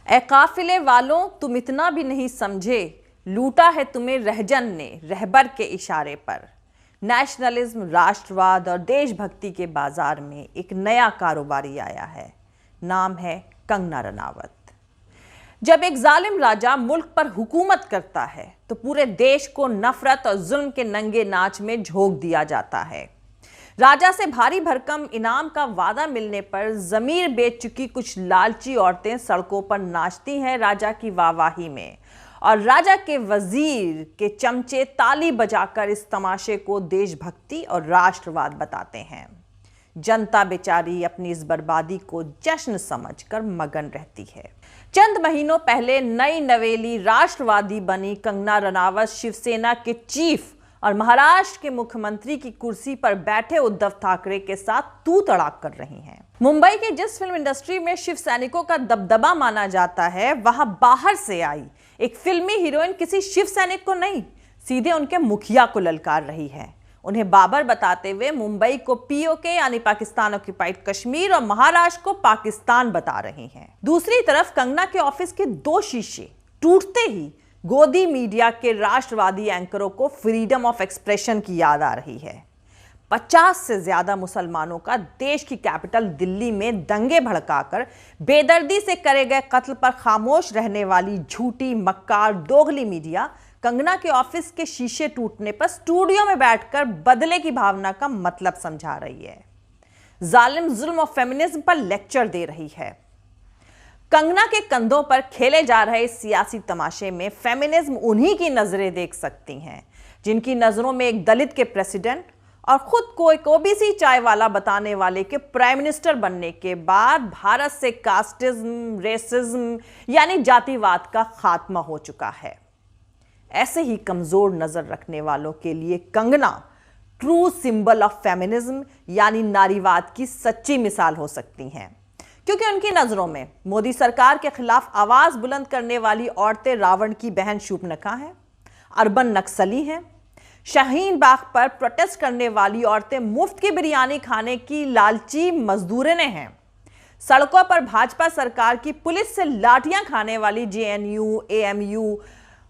ए काफिले वालों तुम इतना भी नहीं समझे, लूटा है तुम्हें रहजन ने रहबर के इशारे पर। नेशनलिज्म, राष्ट्रवाद और देशभक्ति के बाजार में एक नया कारोबारी आया है। नाम है कंगना रनावत। जब एक जालिम राजा मुल्क पर हुकूमत करता है तो पूरे देश को नफरत और जुल्म के नंगे नाच में झोंक दिया जाता है। राजा से भारी भरकम इनाम का वादा मिलने पर जमीर बेच चुकी कुछ लालची औरतें सड़कों पर नाचती हैं राजा की वाहवाही में, और राजा के वजीर के चमचे ताली बजाकर इस तमाशे को देशभक्ति और राष्ट्रवाद बताते हैं। जनता बेचारी अपनी इस बर्बादी को जश्न समझकर मगन रहती है। चंद महीनों पहले नई नवेली राष्ट्रवादी बनी कंगना रनावत शिवसेना के चीफ और महाराष्ट्र के मुख्यमंत्री की कुर्सी पर बैठे उद्धव ठाकरे के साथ तू तड़ाक कर रही हैं। मुंबई के जिस फिल्म इंडस्ट्री में शिव सैनिकों का दबदबा माना जाता है, वहां बाहर से आई एक फिल्मी हीरोइन किसी शिव सैनिक को नहीं, सीधे उनके मुखिया को ललकार रही है। उन्हें बाबर बताते हुए मुंबई को पीओके यानी पाकिस्तान ऑक्युपाइड कश्मीर और महाराष्ट्र को पाकिस्तान बता रही हैं। दूसरी तरफ कंगना के ऑफिस के 2 शीशे टूटते ही गोदी मीडिया के राष्ट्रवादी एंकरों को फ्रीडम ऑफ एक्सप्रेशन की याद आ रही है। 50 से ज्यादा मुसलमानों का देश की कैपिटल दिल्ली में दंगे भड़काकर बेदर्दी से करे गए कत्ल पर खामोश रहने वाली झूठी, मक्कार, दोगली मीडिया कंगना के ऑफिस के शीशे टूटने पर स्टूडियो में बैठकर बदले की भावना का मतलब समझा रही है। जालिम जुल्म और फेमिनिज्म पर लेक्चर दे रही है। कंगना के कंधों पर खेले जा रहे सियासी तमाशे में फेमिनिज्म उन्हीं की नजरें देख सकती हैं जिनकी नजरों में एक दलित के प्रेसिडेंट और खुद को एक ओबीसी चाय वाला बताने वाले के प्राइम मिनिस्टर बनने के बाद भारत से कास्टिज्म, रेसिज्म यानी जातिवाद का खात्मा हो चुका है। ऐसे ही कमजोर नजर रखने वालों के लिए Kangana true symbol of feminism यानी नारीवाद की सच्ची मिसाल हो सकती हैं, क्योंकि उनकी नजरों में मोदी सरकार के खिलाफ आवाज बुलंद करने वाली औरतें रावण की बहन शूर्पणखा हैं, अर्बन नक्सली हैं, शाहीन बाग पर प्रोटेस्ट करने वाली औरतें मुफ्त की बिरयानी खाने की लालची मजदूरनें हैं, सड़कों पर भाजपा सरकार की पुलिस से लाठियां खाने वाली जेएनयू, एएमयू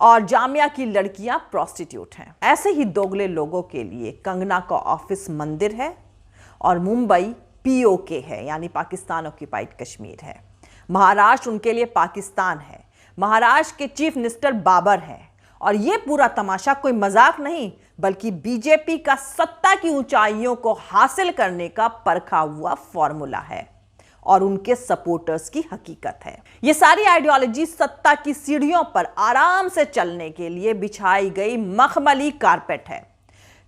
और जामिया की लड़कियां प्रोस्टिट्यूट हैं। ऐसे ही दोगले लोगों के लिए कंगना का ऑफिस मंदिर है और मुंबई पीओके है यानी पाकिस्तान ऑक्युपाइड कश्मीर है। महाराष्ट्र उनके लिए पाकिस्तान है। महाराष्ट्र के चीफ मिनिस्टर बाबर हैं और यह पूरा तमाशा कोई मजाक नहीं बल्कि बीजेपी का सत्ता की ऊंचाइयों को हासिल करने का परखा हुआ फॉर्मूला है और उनके सपोर्टर्स की हकीकत है। यह सारी आइडियोलॉजी सत्ता की सीढ़ियों पर आराम से चलने के लिए बिछाई गई मखमली कारपेट है,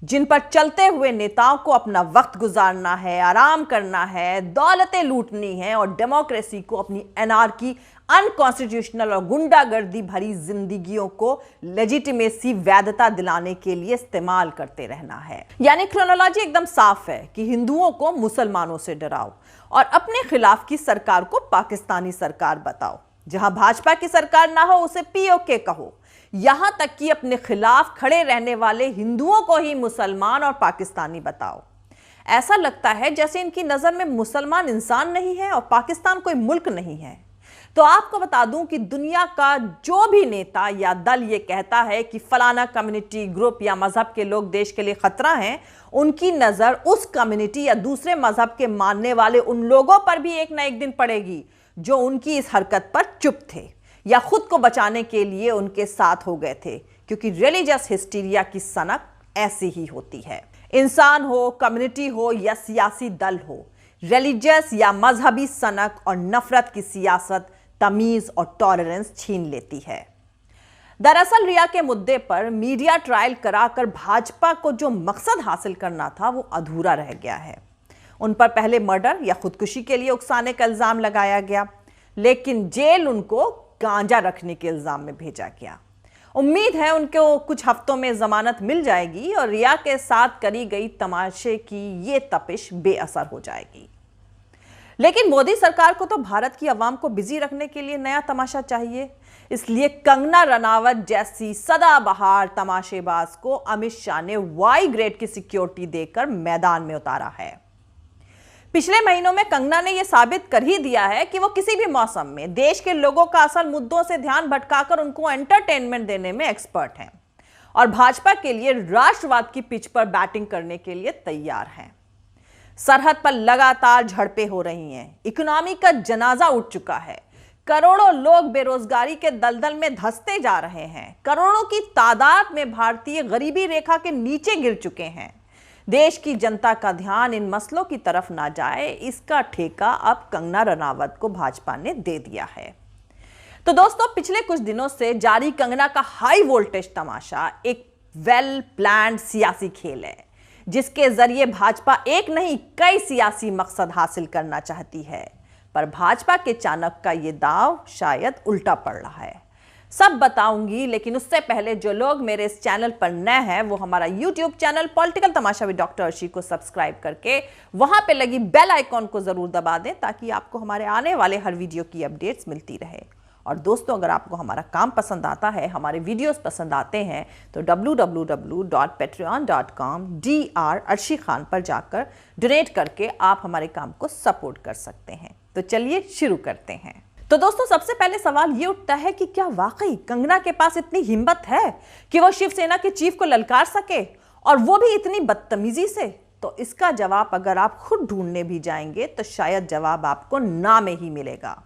जिन पर चलते हुए नेताओं को अपना वक्त गुजारना है, आराम करना है, दौलतें लूटनी है और डेमोक्रेसी को अपनी एनार्की, अनकॉन्स्टिट्यूशनल और गुंडागर्दी भरी जिंदगियों को लेजिटिमेसी, वैधता दिलाने के लिए इस्तेमाल करते रहना है। यानी क्रोनोलॉजी एकदम साफ है कि हिंदुओं को मुसलमानों से डराओ और अपने खिलाफ की सरकार को पाकिस्तानी सरकार बताओ। जहां भाजपा की सरकार ना हो उसे पीओके कहो। यहां तक कि अपने खिलाफ खड़े रहने वाले हिंदुओं को ही मुसलमान और पाकिस्तानी बताओ। ऐसा लगता है जैसे इनकी नजर में मुसलमान इंसान नहीं है और पाकिस्तान कोई मुल्क नहीं है। तो आपको बता दूं कि दुनिया का जो भी नेता या दल ये कहता है कि फलाना कम्युनिटी, ग्रुप या मजहब के लोग देश के लिए खतरा हैं, उनकी नजर उस कम्युनिटी या दूसरे मजहब के मानने वाले उन लोगों पर भी एक ना एक दिन पड़ेगी जो उनकी इस हरकत पर चुप थे या खुद को बचाने के लिए उनके साथ हो गए थे, क्योंकि रिलीजियस हिस्टीरिया की सनक ऐसी ही होती है। इंसान हो, कम्युनिटी हो या सियासी दल हो, रिलीजियस या मजहबी सनक और नफरत की सियासत तमीज और टॉलरेंस छीन लेती है। दरअसल रिया के मुद्दे पर मीडिया ट्रायल कराकर भाजपा को जो मकसद हासिल करना था वो अधूरा रह गया है। उन पर पहले मर्डर या खुदकुशी के लिए उकसाने का इल्जाम लगाया गया, लेकिन जेल उनको गांजा रखने के इल्जाम में भेजा गया। उम्मीद है उनको कुछ हफ्तों में जमानत मिल जाएगी और रिया के साथ करी गई तमाशे की ये तपिश बेअसर हो जाएगी। लेकिन मोदी सरकार को तो भारत की आवाम को बिजी रखने के लिए नया तमाशा चाहिए, इसलिए कंगना रनावत जैसी सदाबहार तमाशेबाज को अमित शाह ने वाई ग्रेड की सिक्योरिटी देकर मैदान में उतारा है। पिछले महीनों में कंगना ने यह साबित कर ही दिया है कि वो किसी भी मौसम में देश के लोगों का असल मुद्दों से ध्यान भटकाकर उनको एंटरटेनमेंट देने में एक्सपर्ट हैं और भाजपा के लिए राष्ट्रवाद की पिच पर बैटिंग करने के लिए तैयार हैं। सरहद पर लगातार झड़पें हो रही हैं, इकोनॉमी का जनाजा उठ चुका है, करोड़ों लोग बेरोजगारी के दलदल में धंसते जा रहे हैं, करोड़ों की तादाद में भारतीय गरीबी रेखा के नीचे गिर चुके हैं। देश की जनता का ध्यान इन मसलों की तरफ ना जाए, इसका ठेका अब कंगना रनावत को भाजपा ने दे दिया है। तो दोस्तों, पिछले कुछ दिनों से जारी कंगना का हाई वोल्टेज तमाशा एक वेल प्लान्ड सियासी खेल है, जिसके जरिए भाजपा एक नहीं कई सियासी मकसद हासिल करना चाहती है। पर भाजपा के चाणक्य का यह दांव शायद उल्टा पड़ रहा है। सब बताऊंगी, लेकिन उससे पहले जो लोग मेरे इस चैनल पर नए हैं वो हमारा YouTube channel political Tamasha with doctor Arshi को सब्सक्राइब करके वहां पे लगी बेल आइकॉन को जरूर दबा दें, ताकि आपको हमारे आने वाले हर वीडियो की अपडेट्स मिलती रहे। और दोस्तों, अगर आपको हमारा काम पसंद आता है, हमारे वीडियोस पसंद आते हैं, तो www.patreon.com/Dr Arshi Khan पर जाकर डोनेट करके आप हमारे काम को सपोर्ट कर सकते हैं। तो चलिए शुरू करते हैं। तो दोस्तों, सबसे पहले सवाल ये उठता है कि क्या वाकई कंगना के पास इतनी हिम्मत है कि वो शिवसेना के चीफ को ललकार सके, और वो भी इतनी बदतमीजी से? तो इसका जवाब अगर आप खुद ढूंढने भी जाएंगे तो शायद जवाब आपको ना में ही मिलेगा।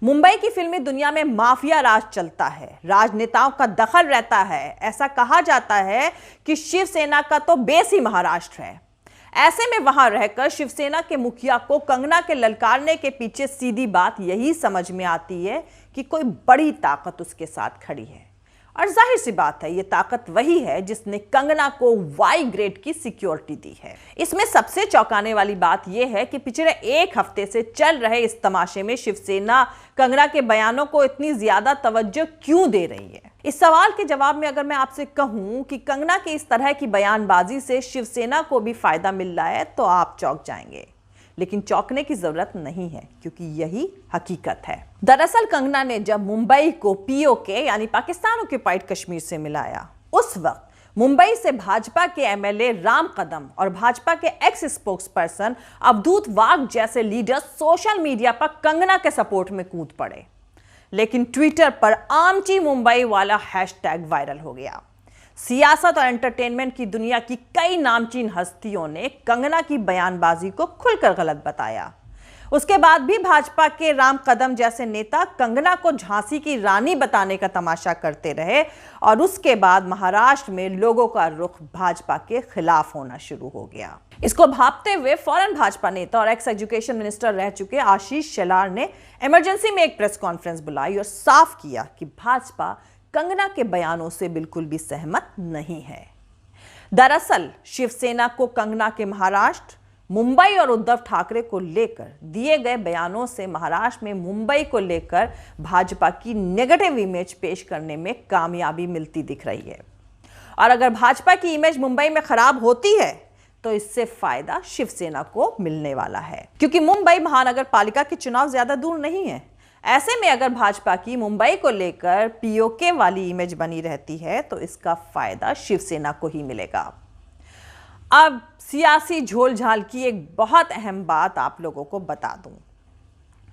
मुंबई की फिल्मी दुनिया में माफिया राज चलता है, राजनेताओं का दखल रहता है। ऐसा कहा जाता है कि शिवसेना का तो बेस ही महाराष्ट्र है। ऐसे में वहां रहकर शिवसेना के मुखिया को कंगना के ललकारने के पीछे सीधी बात यही समझ में आती है कि कोई बड़ी ताकत उसके साथ खड़ी है। और जाहिर सी बात है, ये ताकत वही है जिसने कंगना को वाई ग्रेड की सिक्योरिटी दी है। इसमें सबसे चौंकाने वाली बात यह है कि पिछले एक हफ्ते से चल रहे इस तमाशे में शिवसेना कंगना के बयानों को इतनी ज्यादा तवज्जो क्यों दे रही है। इस सवाल के जवाब में अगर मैं आपसे कहूं कि कंगना की इस तरह की बयानबाजी से शिवसेना को भी फायदा मिल रहा है, तो आप चौंक जाएंगे। लेकिन चौंकने की जरूरत नहीं है, क्योंकि यही हकीकत है। दरअसल कंगना ने जब मुंबई को पीओके यानी पाकिस्तान ऑक्युपाइड कश्मीर से मिलाया, उस वक्त मुंबई से भाजपा के एमएलए राम कदम और भाजपा के एक्स स्पोक्स पर्सन अवधूत वाघ जैसे लीडर्स सोशल मीडिया पर कंगना के सपोर्ट में कूद पड़े। लेकिन ट्विटर पर आमची मुंबई वाला हैशटैग वायरल हो गया। सियासत और एंटरटेनमेंट की दुनिया की कई नामचीन हस्तियों ने कंगना की बयानबाजी को खुलकर गलत बताया। उसके बाद भी भाजपा के राम कदम जैसे नेता कंगना को झांसी की रानी बताने का तमाशा करते रहे, और उसके बाद महाराष्ट्र में लोगों का रुख भाजपा के खिलाफ होना शुरू हो गया। इसको भांपते हुए फौरन भाजपा नेता और एक्स एजुकेशन मिनिस्टर रह चुके आशीष शेलार ने इमरजेंसी में एक प्रेस कॉन्फ्रेंस बुलाई और साफ किया कि भाजपा कंगना के बयानों से बिल्कुल भी सहमत नहीं है। दरअसल शिवसेना को कंगना के महाराष्ट्र, मुंबई और उद्धव ठाकरे को लेकर दिए गए बयानों से महाराष्ट्र में मुंबई को लेकर भाजपा की नेगेटिव इमेज पेश करने में कामयाबी मिलती दिख रही है। और अगर भाजपा की इमेज मुंबई में खराब होती है, तो इससे फायदा शिवसेना को मिलने वाला है, क्योंकि मुंबई महानगर पालिका के चुनाव ज्यादा दूर नहीं है। ऐसे में अगर भाजपा की मुंबई को लेकर पीओके वाली इमेज बनी रहती है, तो इसका फायदा शिवसेना को ही मिलेगा। अब सियासी झोलझाल की एक बहुत अहम बात आप लोगों को बता दूं।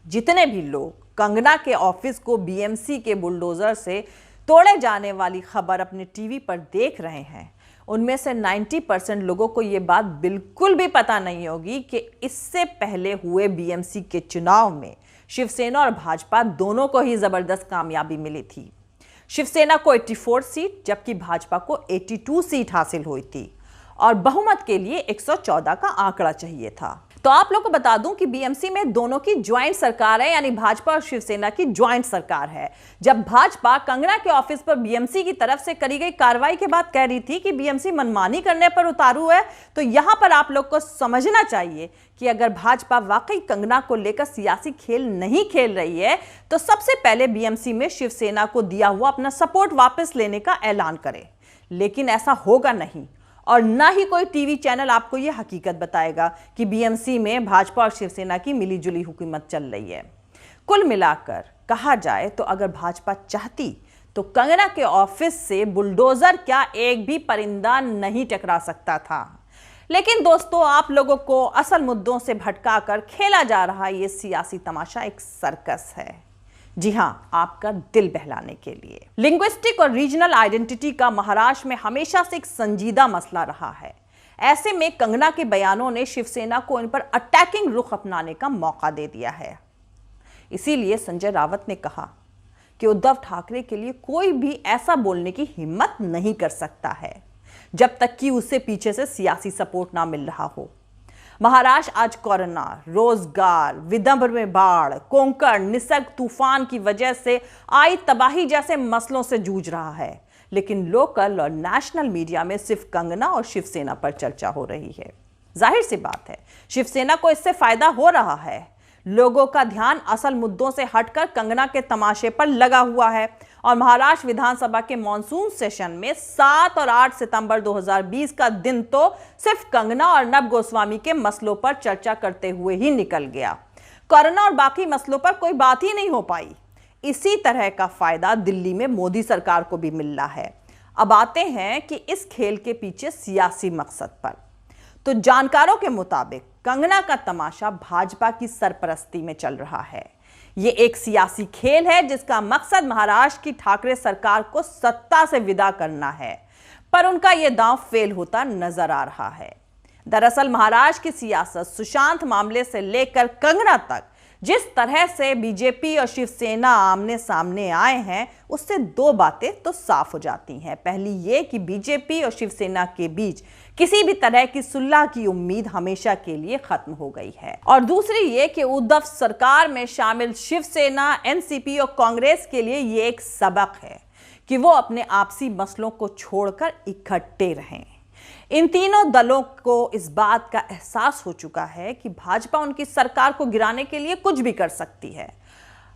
जितने भी लोग कंगना के ऑफिस को बीएमसी के बुलडोजर से तोड़े जाने वाली खबर अपने टीवी पर देख रहे हैं, उनमें से 90% लोगों को यह बात बिल्कुल भी पता नहीं होगी कि इससे पहले हुए बीएमसी के चुनाव में शिवसेना और भाजपा दोनों को ही जबरदस्त कामयाबी मिली थी। शिवसेना को 84 सीट जबकि भाजपा को 82 सीट हासिल हुई थी, और बहुमत के लिए 114 का आंकड़ा चाहिए था। तो आप लोगों को बता दूं कि बीएमसी में दोनों की ज्वाइंट सरकार है, यानी भाजपा और शिवसेना की ज्वाइंट सरकार है। जब भाजपा कंगना के ऑफिस पर बीएमसी की तरफ से करी गई कार्रवाई के बाद कह रही थी कि बीएमसी मनमानी करने पर उतारू है, तो यहां पर आप लोग को समझना चाहिए कि अगर भाजपा वाकई कंगना को लेकर सियासी खेल नहीं खेल रही है, तो सबसे पहले बीएमसी में शिवसेना को दिया हुआ अपना सपोर्ट वापस लेने का ऐलान करे। लेकिन ऐसा होगा नहीं, और ना ही कोई टीवी चैनल आपको यह हकीकत बताएगा कि बीएमसी में भाजपा और शिवसेना की मिलीजुली हुकूमत चल रही है। कुल मिलाकर कहा जाए तो अगर भाजपा चाहती तो कंगना के ऑफिस से बुलडोजर क्या एक भी परिंदा नहीं टकरा सकता था। लेकिन दोस्तों, आप लोगों को असल मुद्दों से भटकाकर खेला जा रहा ये सियासी तमाशा एक सर्कस है। जी हां, आपका दिल बहलाने के लिए। लिंग्विस्टिक और रीजनल आइडेंटिटी का महाराष्ट्र में हमेशा से एक संजीदा मसला रहा है। ऐसे में कंगना के बयानों ने शिवसेना को इन पर अटैकिंग रुख अपनाने का मौका दे दिया है। इसीलिए संजय रावत ने कहा कि उद्धव ठाकरे के लिए कोई भी ऐसा बोलने की हिम्मत नहीं कर सकता है जब तक कि उसे पीछे से सियासी सपोर्ट ना मिल रहा हो। महाराष्ट्र आज कोरोना, रोजगार, विदर्भ में बाढ़, कोंकण, निसर्ग तूफान की वजह से आई तबाही जैसे मसलों से जूझ रहा है, लेकिन लोकल और नेशनल मीडिया में सिर्फ कंगना और शिवसेना पर चर्चा हो रही है। जाहिर सी बात है, शिवसेना को इससे फायदा हो रहा है। लोगों का ध्यान असल मुद्दों से हटकर कंगना के तमाशे पर लगा हुआ है और महाराष्ट्र विधानसभा के मॉनसून सेशन में 7 और 8 सितंबर 2020 का दिन तो सिर्फ कंगना और अर्नब गोस्वामी के मसलों पर चर्चा करते हुए ही निकल गया। कोरोना और बाकी मसलों पर कोई बात ही नहीं हो पाई। इसी तरह का फायदा दिल्ली में मोदी सरकार को भी मिल रहा है। अब आते हैं कि इस खेल के पीछे सियासी मकसद पर। तो जानकारों के मुताबिक कंगना का तमाशा भाजपा की सरपरस्ती में चल रहा है। ये एक सियासी खेल है जिसका मकसद महाराष्ट्र की ठाकरे सरकार को सत्ता से विदा करना है, पर उनका यह दांव फेल होता नजर आ रहा है। दरअसल महाराष्ट्र की सियासत सुशांत मामले से लेकर कंगना तक जिस तरह से बीजेपी और शिवसेना आमने सामने आए हैं, उससे दो बातें तो साफ हो जाती हैं। पहली ये कि बीजेपी और शिवसेना के बीच किसी भी तरह की सुलह की उम्मीद हमेशा के लिए खत्म हो गई है, और दूसरी ये कि उद्धव सरकार में शामिल शिवसेना, एनसीपी और कांग्रेस के लिए ये एक सबक है कि वो अपने आपसी मसलों को छोड़कर इकट्ठे रहें। इन तीनों दलों को इस बात का एहसास हो चुका है कि भाजपा उनकी सरकार को गिराने के लिए कुछ भी कर सकती है,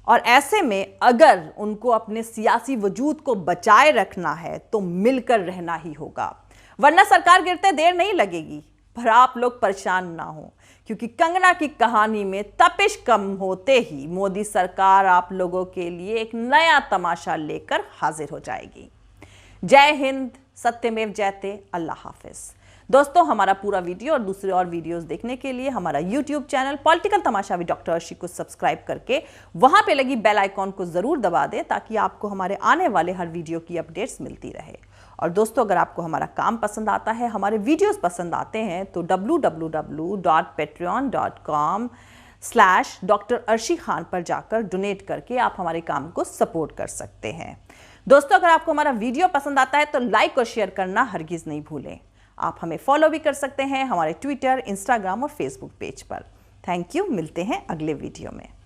और ऐसे में अगर उनको अपने सियासी वजूद को बचाए रखना है तो मिलकर रहना ही होगा, वरना सरकार गिरते देर नहीं लगेगी। पर आप लोग परेशान ना हो, क्योंकि कंगना की कहानी में तपिश कम होते ही मोदी सरकार आप लोगों के लिए एक नया तमाशा लेकर हाजिर हो जाएगी। जय हिंद, सत्यमेव जयते, अल्लाह हाफिज। दोस्तों, हमारा पूरा वीडियो और दूसरे और वीडियोस देखने के लिए हमारा YouTube channel political Tamasha with doctor Arshi को सब्सक्राइब करके वहां पे लगी बेल आइकॉन को जरूर दबा दें, ताकि आपको हमारे आने वाले हर वीडियो की अपडेट्स मिलती रहे। और दोस्तों, अगर आपको हमारा काम पसंद आता है, हमारे वीडियोस पसंद आते हैं, तो www.patreon.com/Dr. अर्शी खान पर जाकर डोनेट करके आप हमारे काम को सपोर्ट कर सकते हैं। दोस्तों, अगर आपको हमारा वीडियो पसंद आता है तो लाइक और शेयर करना हरगिज नहीं भूलें। आप हमें फॉलो भी कर सकते हैं हमारे ट्विटर, इंस्टाग्राम और फेसबुक पेज पर। Thank you. मिलते हैं अगले वीडियो में।